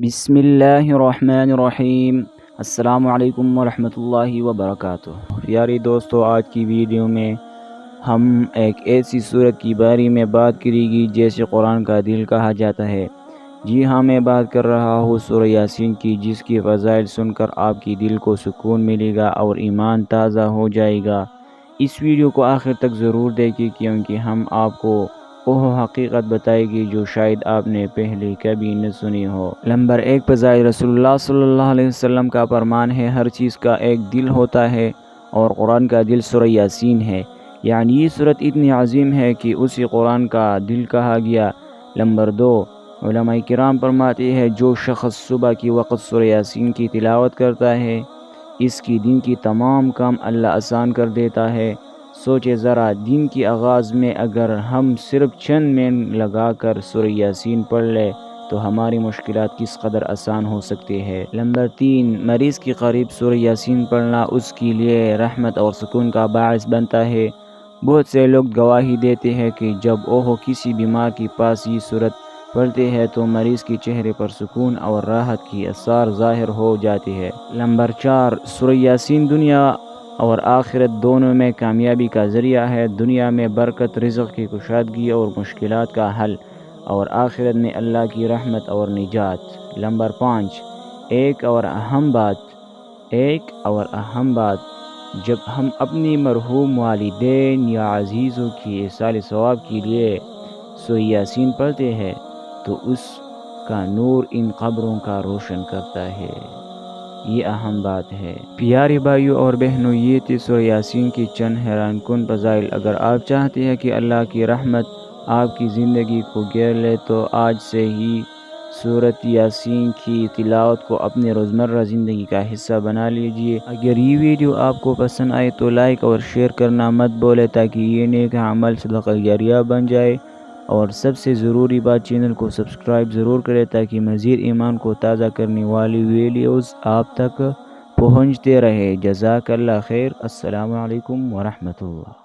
بسم اللہ الرحمن الرحیم۔ السلام علیکم ورحمۃ اللہ وبرکاتہ۔ پیارے دوستو، آج کی ویڈیو میں ہم ایک ایسی سورت کی بارے میں بات کریں گی جیسے قرآن کا دل کہا جاتا ہے۔ جی ہاں، میں بات کر رہا ہوں سورہ یاسین کی، جس کی فضائل سن کر آپ کی دل کو سکون ملے گا اور ایمان تازہ ہو جائے گا۔ اس ویڈیو کو آخر تک ضرور دیکھیں، کیونکہ ہم آپ کو وہ حقیقت بتائے گی جو شاید آپ نے پہلے کبھی نہ سنی ہو۔ نمبر 1، فضائل رسول اللہ صلی اللہ علیہ وسلم کا فرمان ہے، ہر چیز کا ایک دل ہوتا ہے اور قرآن کا دل سورہ یاسین ہے۔ یعنی یہ سورت اتنی عظیم ہے کہ اسے قرآن کا دل کہا گیا۔ نمبر 2، علماء کرام فرماتے ہیں جو شخص صبح کی وقت سورہ یاسین کی تلاوت کرتا ہے، اس کی دن کی تمام کام اللہ آسان کر دیتا ہے۔ سوچے ذرا، دن کے آغاز میں اگر ہم صرف چند منٹ لگا کر سورہ یاسین پڑھ لیں تو ہماری مشکلات کس قدر آسان ہو سکتی ہے۔ نمبر 3، مریض کے قریب سورہ یاسین پڑھنا اس کے لیے رحمت اور سکون کا باعث بنتا ہے۔ بہت سے لوگ گواہی دیتے ہیں کہ جب وہ کسی بیمار کے پاس یہ سورت پڑھتے ہیں تو مریض کے چہرے پر سکون اور راحت کی اثار ظاہر ہو جاتے ہیں۔ نمبر 4، سورہ یاسین دنیا اور آخرت دونوں میں کامیابی کا ذریعہ ہے۔ دنیا میں برکت، رزق کی کشادگی اور مشکلات کا حل، اور آخرت میں اللہ کی رحمت اور نجات۔ نمبر 5، ایک اور اہم بات، جب ہم اپنی مرحوم والدین یا عزیزوں کی ایصال ثواب کے لیے سورہ یاسین پڑھتے ہیں تو اس کا نور ان قبروں کا روشن کرتا ہے۔ یہ اہم بات ہے۔ پیارے بھائیوں اور بہنوں، یہ تھی سورہ یاسین کی چند حیران کن فضائل۔ اگر آپ چاہتے ہیں کہ اللہ کی رحمت آپ کی زندگی کو گھیر لے تو آج سے ہی سورۃ یاسین کی تلاوت کو اپنی روزمرہ زندگی کا حصہ بنا لیجیے۔ اگر یہ ویڈیو آپ کو پسند آئے تو لائک اور شیئر کرنا مت بھولیں تاکہ یہ نیک عمل صدقہ جاریہ بن جائے، اور سب سے ضروری بات، چینل کو سبسکرائب ضرور کریں تاکہ مزید ایمان کو تازہ کرنے والی ویڈیوز آپ تک پہنچتے رہے۔ جزاک اللہ خیر۔ السلام علیکم ورحمۃ اللہ۔